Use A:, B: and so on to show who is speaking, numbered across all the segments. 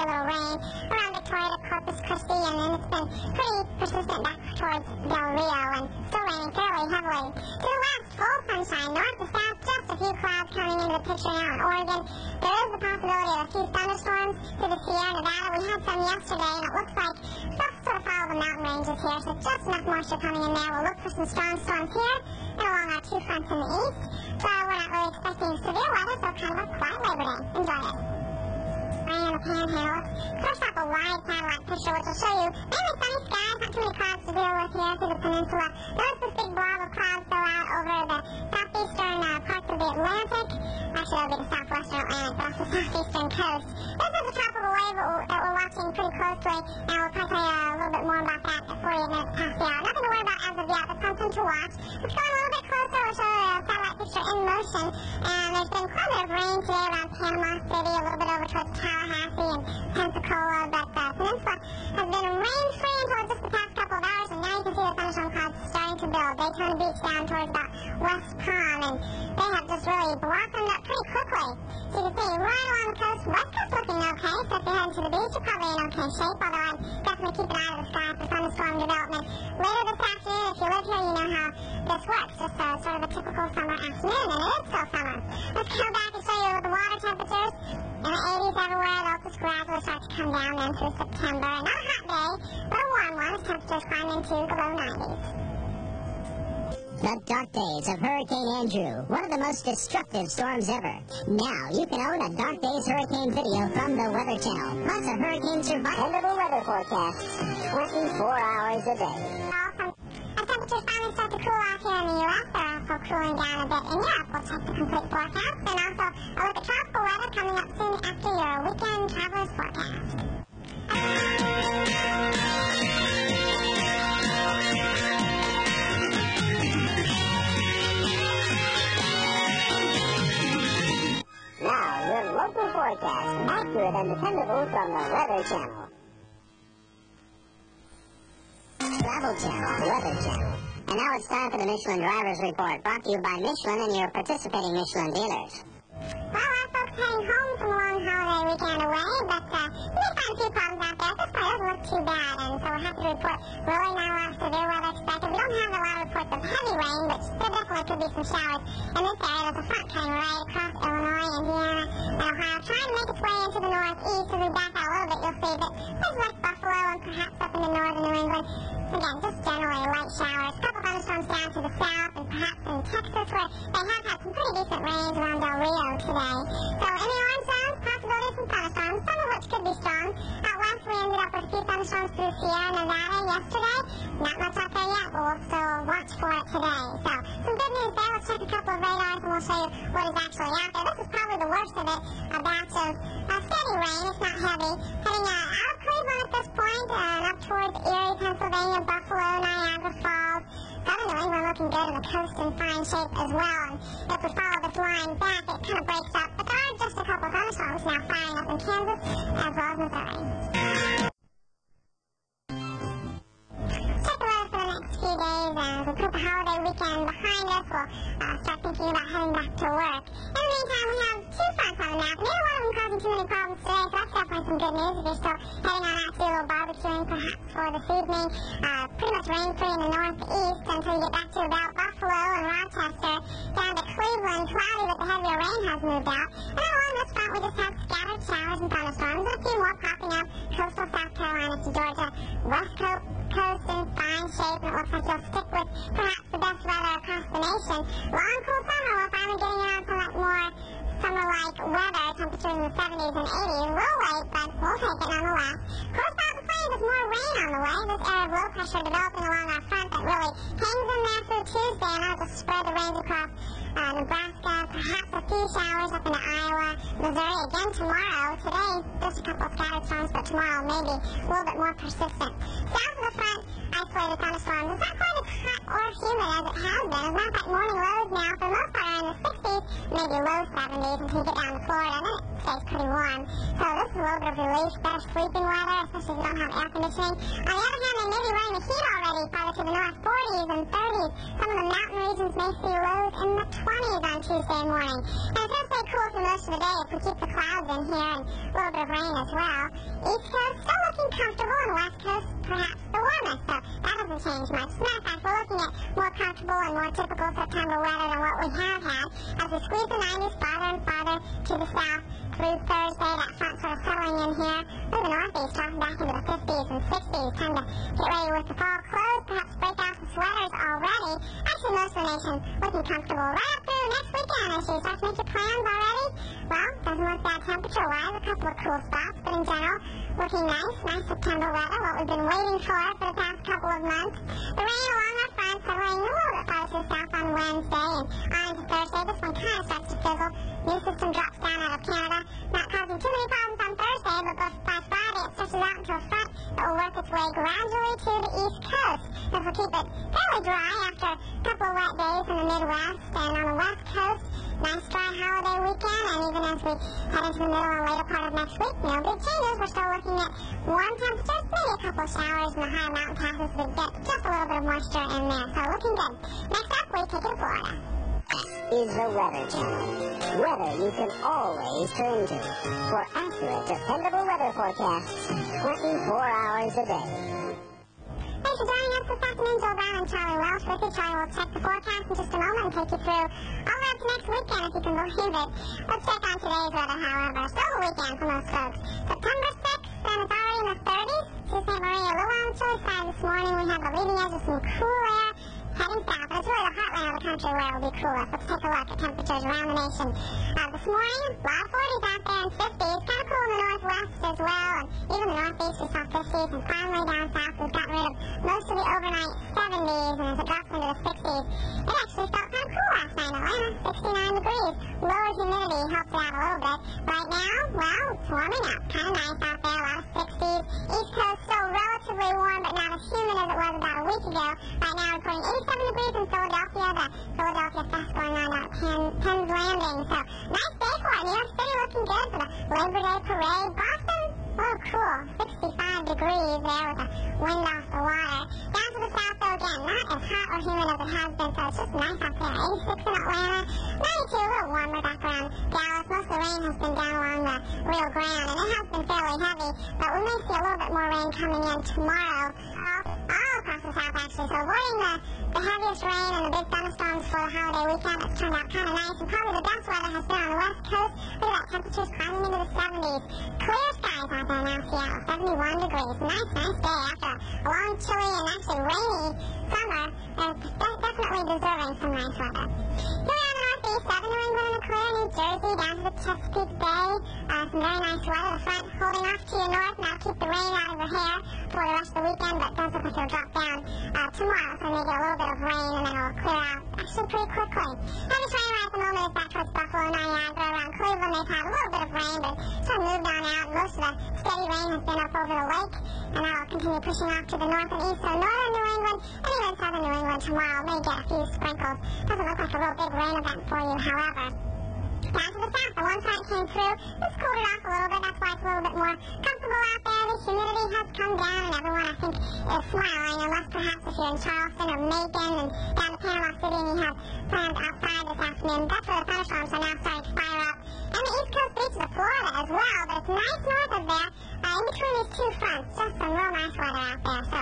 A: see a little rain around Victoria to Corpus Christi, and then it's been pretty persistent back towards Del Rio, and still raining fairly heavily. To the west, full sunshine. North to south, just a few clouds coming into the picture now in Oregon. There is the possibility of a few thunderstorms to the Sierra Nevada. We had some yesterday, and it looks like they'll sort of follow the mountain ranges here, so just enough moisture coming in there. We'll look for some strong storms here and along our two fronts in the east. So we're not really expecting severe weather, so kind of a quiet Labor Day. Enjoy it. Rain in the Panhandle. First off, a wide satellite picture, which will show you mainly sunny skies, not too many clouds to deal with here through the peninsula. Notice this big blob of clouds go out over the southeastern parts of the Atlantic. Actually, that'll be the southwestern Atlantic, but off the southeastern coast. This is a tropical wave that we're watching pretty closely, and we'll probably tell you a little bit more about that at 48 minutes past the hour. Nothing to worry about as of yet, but something to watch. Let's go a little bit closer. We'll show you a satellite picture in motion, and there's been quite a bit of rain today around Panama City, a little bit over towards Tallahassee and Pensacola, but the peninsula has been rain-free until just the past couple of hours, and now you can see the thunderstorm clouds starting to build. Daytona Beach down towards about West Palm, and they have just really blossomed up pretty quickly. So you can see right along the coast, West Coast looking okay, so if you're heading to the beach, you're probably in okay shape, although I'd definitely keep an eye to the sky for thunderstorm development. Later this afternoon, if you live here, you know how this works. Just sort of a typical summer afternoon, and it is still summer. Let's go back and show you the water temperatures. In the 80s everywhere, they'll just gradually start to come down then through September. Not a hot day, but a warm one as temperatures climb into the low 90s.
B: The dark days of Hurricane Andrew, one of the most destructive storms ever. Now you can own a Dark Days Hurricane video from the Weather Channel, plus a hurricane survivable weather forecast, 24 hours a day.
A: Awesome. As temperatures finally start to cool off here in the U.S., they're also cooling down a bit in Europe. We'll check the complete forecast, and also a look at tropical weather coming up soon after your weekend traveler's forecast.
B: Now, your local forecast, accurate and dependable from the Weather Channel. Travel Channel, Weather Channel. And now it's time for the Michelin Drivers Report, brought to you by Michelin and your participating Michelin dealers.
A: Well, our folks heading home from a long holiday weekend away, but we did find a few problems out there. This part doesn't look too bad, and so we're happy to report really not a lot of severe weather expected. We don't have a lot of reports of heavy rain, but there definitely could be some showers in this area. There's a front cutting right across Illinois, Indiana, and Ohio, trying to make its way into the northeast. As we back out a little bit, you'll see that places like Buffalo and perhaps up in the northern New England, again, just generally light showers. A couple thunderstorms down to the south, and perhaps in Texas, where they have had some pretty decent rains around Del Rio today. So in the orange zones, possibility of some thunderstorms, some of which could be strong. Out west, we ended up with a few thunderstorms through Sierra Nevada yesterday. Not much out there yet, but we'll still watch for it today. So some good news there. Let's check a couple of radars, and we'll show you what is actually out there. This is probably the worst of it, a batch of steady rain, if not heavy, heading out of Cleveland at this point, and up towards Erie, Pennsylvania, Buffalo, Niagara Falls. Southern New England looking good, and the coast in fine shape as well. And if we follow this line back, it kind of breaks up. But there are just a couple of thunderstorms now firing up in Kansas as well as Missouri. Check the weather for the next few days. As we put the holiday weekend behind us, we'll start thinking about heading back to work. In the meantime, we have two fronts on the map. Neither one of them causing too many problems today, so that's definitely some good news. If you're still heading on out to do a little barbecuing, perhaps for this evening, pretty much rain-free in the northeast until you get back to about Buffalo and Rochester, down to Cleveland, cloudy, but the heavier rain has moved out. And along this front, we just have scattered showers and thunderstorms, and a few more popping up. Coastal South Carolina to Georgia, West Coast in fine shape, and it looks like you'll stick with perhaps the best weather across the nation. Long, cool summer. We're finally getting around to that more summer-like weather, temperatures in the 70s and 80s. A little late, but we'll take it nonetheless. Of course, about the plains, there's more rain on the way. This area of low pressure developing along our front that really hangs in there through Tuesday, and that'll just spread the rains across Nebraska, perhaps a few showers up into Iowa, Missouri again tomorrow. Today, just a couple of scattered storms, but tomorrow maybe a little bit more persistent. South of the front, isolated thunderstorms. It's not quite as hot or humid as it has been. As a matter of fact, morning lows now, for the most part, are in the 60s, maybe low 70s until you get down to Florida, and then it stays pretty warm. So this It's a little bit of relief, better sleeping weather, especially if you don't have air conditioning. On the other hand, they may be wearing the heat already, farther to the north, 40s and 30s. Some of the mountain regions may see lows in the 20s on Tuesday morning. And it's going to stay cool for most of the day if we keep the clouds in here and a little bit of rain as well. East Coast still looking comfortable, and West Coast perhaps the warmest, so that hasn't changed much. As a matter of fact, we're looking at more comfortable and more typical September weather than what we have had as we squeeze the 90s farther and farther to the south through Thursday. That front sort of settling in here through the northeast, dropping back into the 50s and 60s. Time to get ready with the fall clothes, perhaps break out the sweaters already. Actually, most of the nation looking comfortable right up through next weekend as you start to make your plans already. Well, doesn't look bad temperature-wise, a couple of cool spots, but in general, looking nice September weather, what we've been waiting for the past couple of months. The rain along our front settling a little bit farther to the south on Wednesday and on into Thursday. This one kind of starts to fizzle. New system drops down out of Canada, not causing too many problems on Thursday, but by Friday it stretches out into a front that will work its way gradually to the East Coast. This will keep it fairly dry after a couple of wet days in the Midwest, and on the West Coast, nice dry holiday weekend, and even as we head into the middle and later part of next week, no big changes. We're still looking at warm temperatures, maybe a couple of showers in the higher mountain passes would get just a little bit of moisture in there, so looking good. Next up, we take it to Florida.
B: Is the Weather Channel. Weather you can always turn to for accurate, dependable weather forecasts 24 hours a day.
A: Thanks for joining us this afternoon. Joel Brown and Charlie Welsh with you. Charlie will check the forecast in just a moment and take you through all the way up to next weekend, if you can believe it. Let's check on today's weather, however. Still a weekend for most folks. September 6th, and it's already in the 30s. To St. Maria, a little on the chilly side this morning. We have the leading edge of some cool air heading south. But it's really the heartland of the country where it will be coolest. Let's take a look at temperatures around the nation. This morning, a lot of 40s out there and 50s. Kind of cool in the northwest as well. And even the northeast, we saw 50s. And finally down south, we've gotten rid of most of the overnight 70s. And as it drops into the 60s, it actually felt kind of cool last night in Atlanta. 69 degrees. Lower humidity helps it out a little bit. Right now, well, it's warming up. Kind of nice out there. A lot of 60s. East Coast still relatively warm, but not as humid as it was about a week ago. Right now, recording 87 degrees in Philadelphia. The Philadelphia Fest going on out at Penn's Landing. So, nice day for it. New York City looking good for the Labor Day parade. Boston, oh cool, 65 degrees there with the wind off the water. Down to the south though, again, not as hot or humid as it has been, so it's just nice out there. 86 in Atlanta, 92, a little warmer back around Dallas. Most of the rain has been down along the Rio Grande, and it has been fairly heavy, but we may see a little bit more rain coming in tomorrow. All across the south actually, so avoiding the heaviest rain and the big thunderstorms for the holiday weekend. It's turned out kind of nice, and probably the best weather has been on the west coast. Look at that, temperatures climbing into the 70s. Clear skies out there now, Seattle, 71 degrees. Nice day after a long, chilly, and actually rainy summer. Definitely deserving some nice weather. Here we are in the northeast, southern New England in the clear, New Jersey, down to the Chesapeake Bay. Some very nice weather. The front holding off to your north, now keep the rain out of your hair for the rest of the weekend, but does look like it'll drop down tomorrow, so maybe a little bit of rain, and then it'll clear out actually pretty quickly. Heavy rain right at the moment is back towards Buffalo, Niagara, around Cleveland. They've had a little bit of rain, but it's sort of moved on out. Most of the steady rain has been up over the lake, and that'll continue pushing off to the north and east. So northern New England and even southern New England tomorrow may get a few sprinkles. Doesn't look like a real big rain event for you, however. Down to the south, the one front came through. It's cooled it off a little bit. That's why it's a little bit more comfortable out there. The humidity has come down, and everyone, I think, is smiling, unless perhaps if you're in Charleston or Macon and down to Panama City and you have plans outside this afternoon. That's where the thunderstorms are now starting to fire up. And the east coast beaches of Florida as well, but it's nice north of there. In between these two fronts, just some real nice weather out there. So,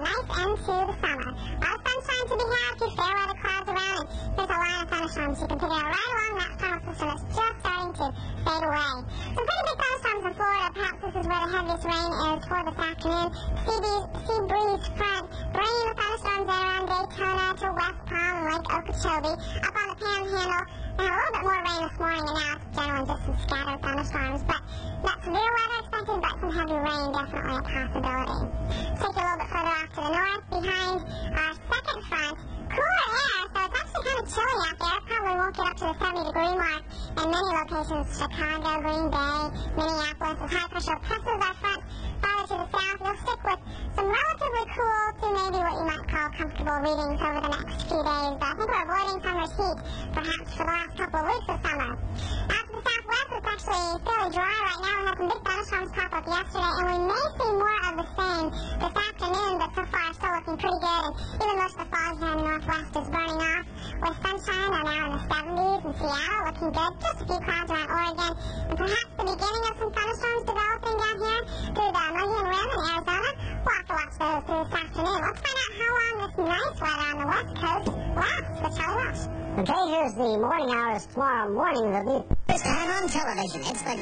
A: nice end to the summer. A lot of sunshine to be had, a few fair weather clouds around, and there's a line of thunderstorms you can figure out right along that tunnel system that's just starting to fade away. Some pretty big thunderstorms in Florida. Perhaps this is where the heaviest rain is for this afternoon. Sea breeze front, bringing the thunderstorms there around Daytona to West Palm and Lake Okeechobee. Up on the Panhandle, and a little bit more rain this morning, and now it's generally just some scattered thunderstorms. But not severe weather expected, but some heavy rain definitely a possibility. Let's take you a little bit further off to the north, behind our second front. Cooler air, so it's actually kind of chilly out there. It probably won't get up to the 70-degree mark in many locations. Chicago, Green Bay, Minneapolis. As high pressure presses our front farther to the south, you'll stick with some relatively cool to maybe what you might call comfortable readings over the next few days. But I think we're avoiding summer's heat, perhaps for the last couple of weeks of summer. Out to the southwest, it's actually fairly dry right now. We had some big thunderstorms pop up yesterday, and we may see more of the same this afternoon, but so far still looking pretty good. And even most of the fog here in the northwest is burning off. With sunshine, they're now in the 70s in Seattle, looking good. Just a few clouds around Oregon, and perhaps the beginning of some thunderstorms developing down here through the Mohican Rim in Arizona. We'll have to watch those through this afternoon. Let's find out how long this nice weather on the west coast lasts with Charlie Welsh.
B: Okay, here's the morning hours tomorrow morning. There'll be first time on television. It's the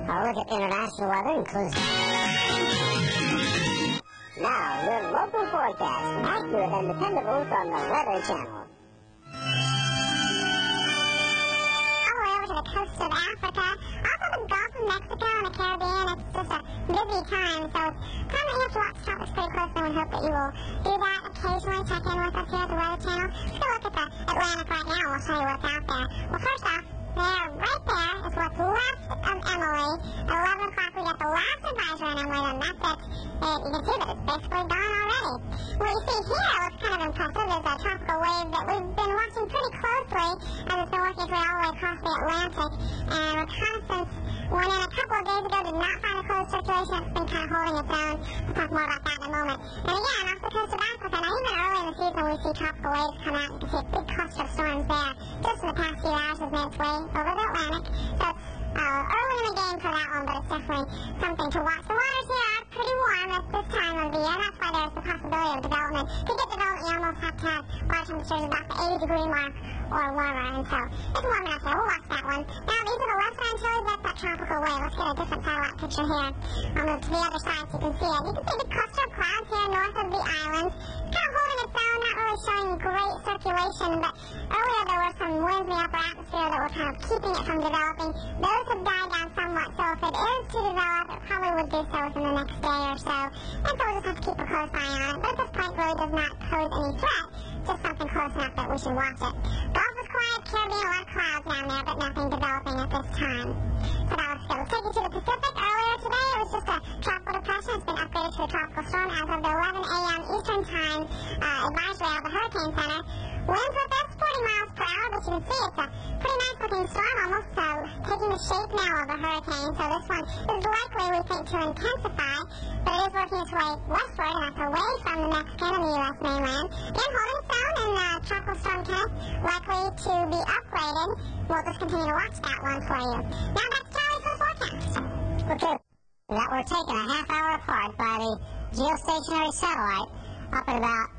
B: I'll look at international weather includes. Now, your local forecast, accurate and dependable from the Weather Channel.
A: All the way over to the coast of Africa, also the Gulf of Mexico and the Caribbean. It's just a busy time, so it's time that you have to watch topics pretty closely and hope that you will do that occasionally. Check in with us here at the Weather Channel. Let's go look at the Atlantic right now, and we'll show you what's out there. Well, first off, there, right there, is what's left of Emily. At 11 o'clock, we get the last advisory on Emily, and that's it. You can see that it's basically gone already. What you see here looks kind of impressive. Is a tropical wave that we've been watching pretty closely as it's been working its way all the way across the Atlantic. And reconnaissance went in a couple of days ago, did not find a closed circulation. It's been kind of holding its own. We'll talk more about that in a moment. And again, off the coast of Africa, now even early in the season, we see tropical waves come out. You can see a big cluster of storms there. Just in the past few hours, has made its way over the Atlantic. So it's early in the game for that one, but it's definitely something to watch. The waters here are pretty warm at this time of the year. That's why there's the possibility of development. To get development, you almost have to have water temperatures about the 80-degree mark or warmer, and so it's warm enough here. We'll watch that one. Now, these are the left Antilles. That's that tropical wave. Let's get a different satellite picture here. I'll move to the other side so you can see it. You can see the cluster of clouds here north of the islands. It's kind of holding its own, not really showing great circulation, but earlier there were some winds in the upper atmosphere that were kind of keeping it from developing. Those have died down somewhat, so if it is to develop, it probably would do so within the next day or so. And so we'll just have to keep a close eye on it. But at this point, really does not pose any threat. Just something close enough that we should watch it. Gulf is quiet, Caribbean, a lot of clouds down there, but nothing developing at this time. So that was good. Let's take you to the Pacific. Earlier today, it was just a tropical depression. It's been upgraded to a tropical storm as of the 11 a.m. Eastern Time advisory out of the Hurricane Center. Winds with us 40 miles per hour, but you can see it's a pretty nice looking storm, almost taking the shape now of a hurricane. So this one is likely, we think, to intensify, but it is working its way westward, and that's away from the Mexican and the U.S. mainland. Again, holding its own in Tropical Storm Kenneth, likely to be upgraded. We'll just continue to watch that one for you. Now back to Charlie for the forecast.
B: Okay, that we're taken a half hour apart by the geostationary satellite up at about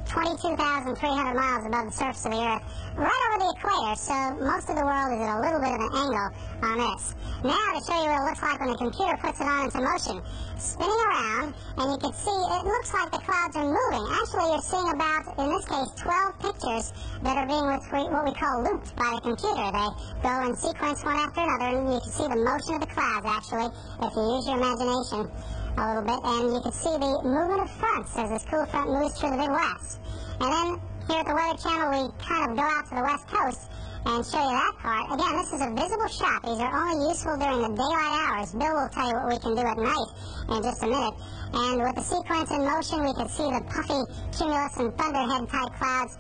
B: 22,300 miles above the surface of the Earth, right over the equator, so most of the world is at a little bit of an angle on this. Now to show you what it looks like when the computer puts it on into motion. Spinning around, and you can see it looks like the clouds are moving. Actually, you're seeing about, in this case, 12 pictures that are being what we call looped by the computer. They go in sequence one after another, and you can see the motion of the clouds, actually, if you use your imagination a little bit, and you can see the movement of fronts as this cool front moves through the Midwest. And then here at the Weather Channel, we kind of go out to the West Coast and show you that part. Again, this is a visible shot. These are only useful during the daylight hours. Bill will tell you what we can do at night in just a minute. And with the sequence in motion, we can see the puffy cumulus and thunderhead-type clouds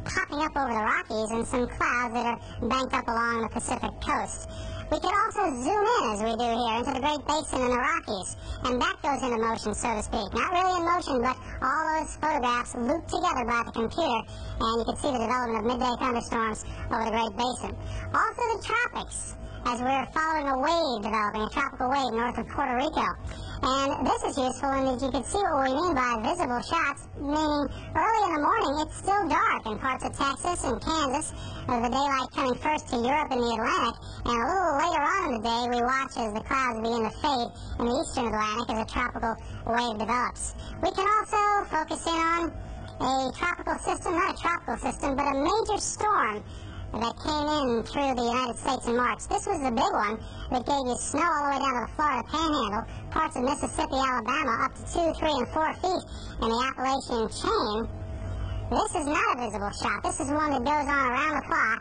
B: popping up over the Rockies, and some clouds that are banked up along the Pacific coast. We could also zoom in, as we do here, into the Great Basin and the Rockies, and that goes into motion, so to speak. Not really in motion, but all those photographs looped together by the computer, and you can see the development of midday thunderstorms over the Great Basin. Also the tropics, as we're following a wave developing, a tropical wave north of Puerto Rico. And this is useful in that you can see what we mean by visible shots, meaning early in the morning it's still dark in parts of Texas and Kansas, with the daylight coming first to Europe and the Atlantic, and a little later on in the day we watch as the clouds begin to fade in the eastern Atlantic as a tropical wave develops. We can also focus in on a tropical system, not a tropical system, but a major storm that came in through the United States in March. This was the big one that gave you snow all the way down to the Florida Panhandle, parts of Mississippi, Alabama, up to 2, 3, and 4 feet in the Appalachian chain. This is not a visible shot. This is one that goes on around the clock.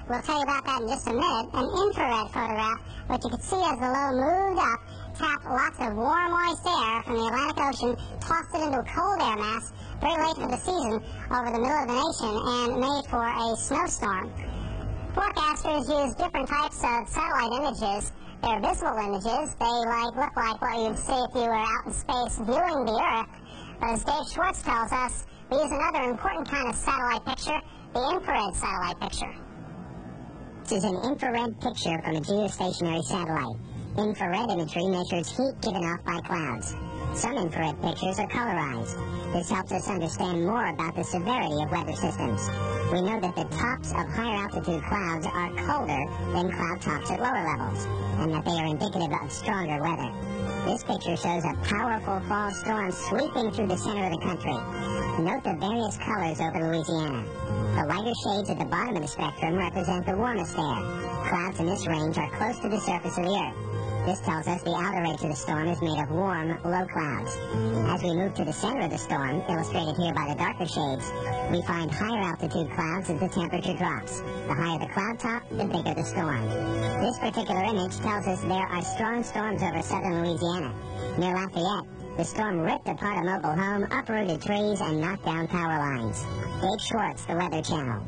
B: We'll tell you about that in just a minute. An infrared photograph, which you can see as the low moved up, tapped lots of warm, moist air from the Atlantic Ocean, tossed it into a cold air mass very late for the season over the middle of the nation, and made for a snowstorm. Forecasters use different types of satellite images. They're visible images. They look like what you'd see if you were out in space viewing the Earth. But as Dave Schwartz tells us, we use another important kind of satellite picture, the infrared satellite picture. This is an infrared picture from a geostationary satellite. Infrared imagery measures heat given off by clouds. Some infrared pictures are colorized. This helps us understand more about the severity of weather systems. We know that the tops of higher altitude clouds are colder than cloud tops at lower levels, and that they are indicative of stronger weather. This picture shows a powerful fall storm sweeping through the center of the country. Note the various colors over Louisiana. The lighter shades at the bottom of the spectrum represent the warmest air. Clouds in this range are close to the surface of the Earth. This tells us the outer edge of the storm is made of warm, low clouds. As we move to the center of the storm, illustrated here by the darker shades, we find higher altitude clouds as the temperature drops. The higher the cloud top, the bigger the storm. This particular image tells us there are strong storms over southern Louisiana. Near Lafayette, the storm ripped apart a mobile home, uprooted trees, and knocked down power lines. Dave Schwartz, the Weather Channel.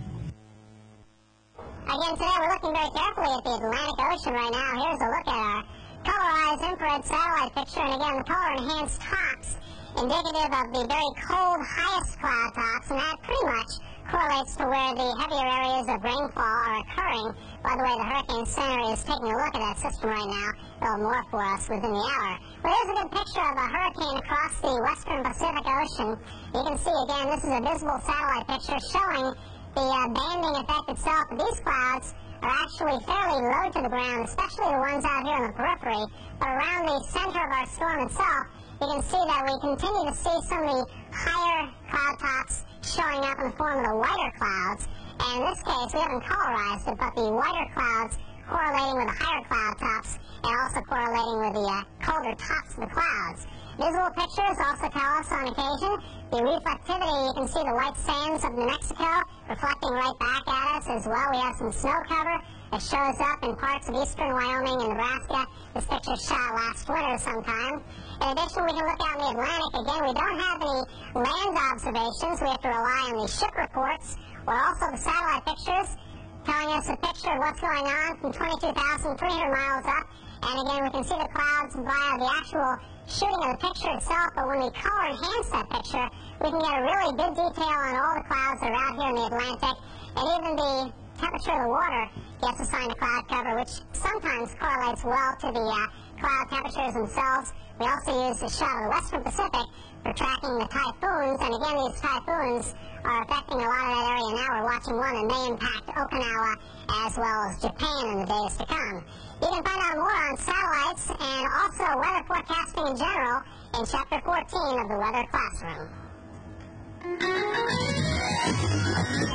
B: Again, today we're looking very carefully at the Atlantic Ocean right now. Here's a look at our colorized infrared satellite picture, and again, the color-enhanced tops, indicative of the very cold, highest cloud tops, and that pretty much correlates to where the heavier areas of rainfall are occurring. By the way, the Hurricane Center is taking a look at that system right now. It'll have more for us within the hour. Well, here's a good picture of a hurricane across the western Pacific Ocean. You can see, again, this is a visible satellite picture showing the banding effect itself. These clouds are actually fairly low to the ground, especially the ones out here in the periphery. But around the center of our storm itself, you can see that we continue to see some of the higher cloud tops showing up in the form of the whiter clouds. And in this case, we haven't colorized it, but the whiter clouds correlating with the higher cloud tops and also correlating with the colder tops of the clouds. Visual pictures also tell us on occasion the reflectivity. You can see the white sands of New Mexico reflecting right back at us as well. We have some snow cover that shows up in parts of eastern Wyoming and Nebraska. This picture shot last winter sometime. In addition, we can look out in the Atlantic. Again, we don't have any land observations. We have to rely on the ship reports or also the satellite pictures telling us a picture of what's going on from 22,300 miles up. And again, we can see the clouds via the actual shooting of the picture itself, but when we color enhance that picture, we can get a really good detail on all the clouds that are out here in the Atlantic, and even the temperature of the water gets assigned a cloud cover, which sometimes correlates well to the cloud temperatures themselves. We also use a shot of the western Pacific for tracking the typhoons, and again, these typhoons are affecting a lot of that area now. We're watching one that may impact Okinawa as well as Japan in the days to come. You can find out more on satellites and also weather forecasting in general in Chapter 14 of the Weather Classroom.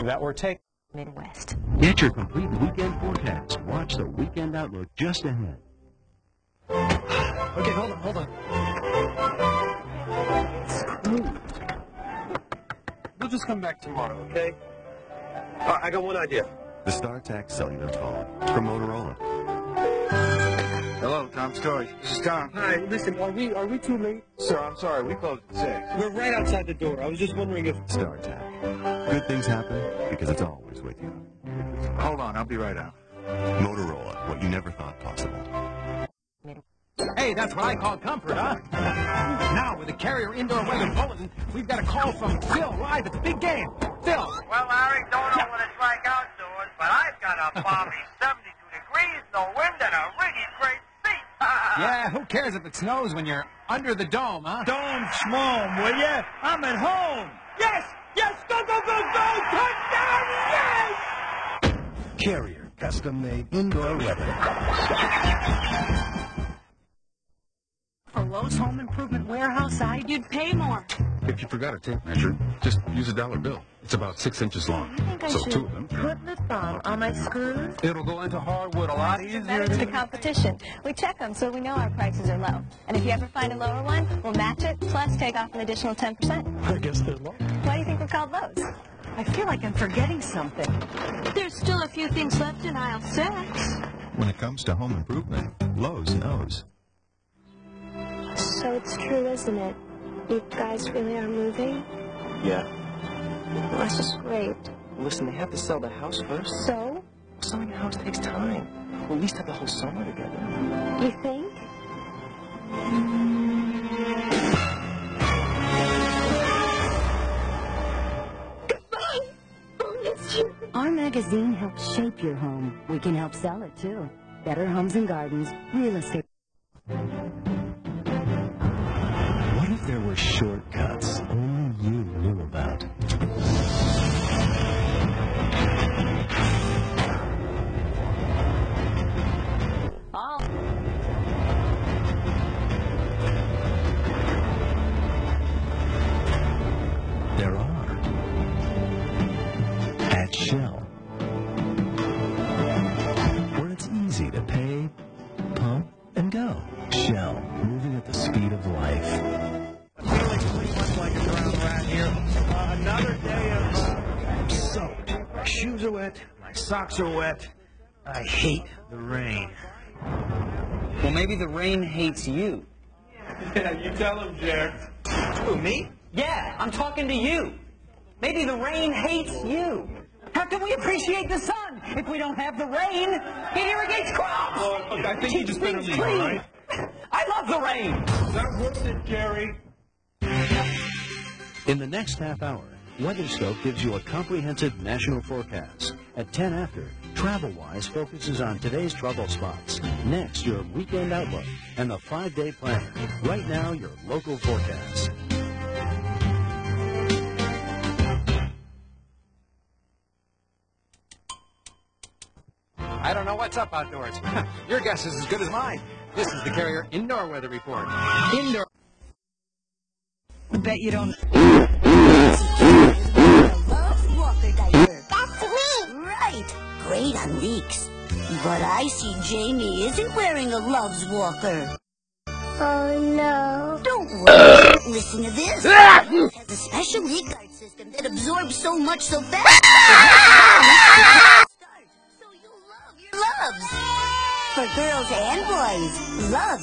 C: That we're taking
D: Midwest.
E: Get your complete weekend forecast. Watch the Weekend Outlook just ahead.
C: Okay, hold on. We'll just come back tomorrow, okay? I got one idea.
F: The StarTAC cellular phone from Motorola.
G: Hello, Tom Storage. This is Tom.
C: Hi, listen, are we too late?
G: Sir, I'm sorry. We closed at 6.
C: We're right outside the door. I was just wondering if...
F: StarTAC. Good things happen because it's always with you.
G: Hold on. I'll be right out.
F: Motorola, what you never thought possible.
H: Hey, that's what I call comfort, huh? Now, with the Carrier Indoor Weather Bulletin, we've got a call from Phil live at the big game. Phil.
I: Well, Larry, don't know what it's like outdoors, but I've got a balmy 72 degrees, no wind, and a really great seat.
H: Yeah, who cares if it snows when you're under the dome, huh?
I: Don't schmoem, will ya? I'm at home.
H: Yes! Yes! Go, go, go, go! Touchdown! Yes!
E: Carrier, custom-made indoor weather.
D: For Lowe's Home Improvement Warehouse side, you'd pay more.
J: If you forgot a tape measure, just use a dollar bill. It's about 6 inches long.
D: I think I
J: So
D: should
J: 2 of them.
D: put lip balm on my screws.
J: It'll go into hardwood a lot easier.
K: Better to the competition. We check them so we know our prices are low. And if you ever find a lower one, we'll match it, plus take off an additional 10%.
C: I guess they're low.
K: Why do you think we're called Lowe's?
D: I feel like I'm forgetting something. There's still a few things left in aisle 6.
F: When it comes to home improvement, Lowe's knows.
L: So it's true, isn't it? You guys really are moving?
C: Yeah.
L: Well, that's just great.
C: Listen, they have to sell the house first.
L: So?
H: Selling a house takes time. We'll at least have the whole summer together.
L: You think?
M: Our magazine helps shape your home. We can help sell it, too. Better Homes and Gardens, real estate.
E: What if there were shortcuts only you knew about? There are. At Shell. Where it's easy to pay, pump, and go. Shell, moving at the speed of life.
I: Feeling pretty much like a drowned rat here. Another day of... I'm soaked. My shoes are wet. My socks are wet. I hate the rain.
N: Well, maybe the rain hates you.
C: Yeah, you tell him, Jer.
N: Who, me? Yeah, I'm talking to you. Maybe the rain hates you. How can we appreciate the sun if we don't have the rain? It irrigates crops.
C: Well, look, I think you just better leave, all right?
N: I love the rain.
C: Not worth it, Jerry.
E: In the next half hour, WeatherScope gives you a comprehensive national forecast. At 10 after, TravelWise focuses on today's trouble spots. Next, your weekend outlook and the 5-day planner. Right now, your local forecast.
H: I don't know what's up outdoors. Your guess is as good as mine. This is the Carrier Indoor Weather Report. Indoor.
D: I bet you don't.
B: Walker diaper.
A: That's me.
B: Right. Great on leaks. But I see Jamie isn't wearing a Loves Walker.
A: Oh, no.
B: Don't worry. Listen to this. It has a special leak guard system that absorbs so much so fast. So you'll love your Loves. For girls and boys, Loves.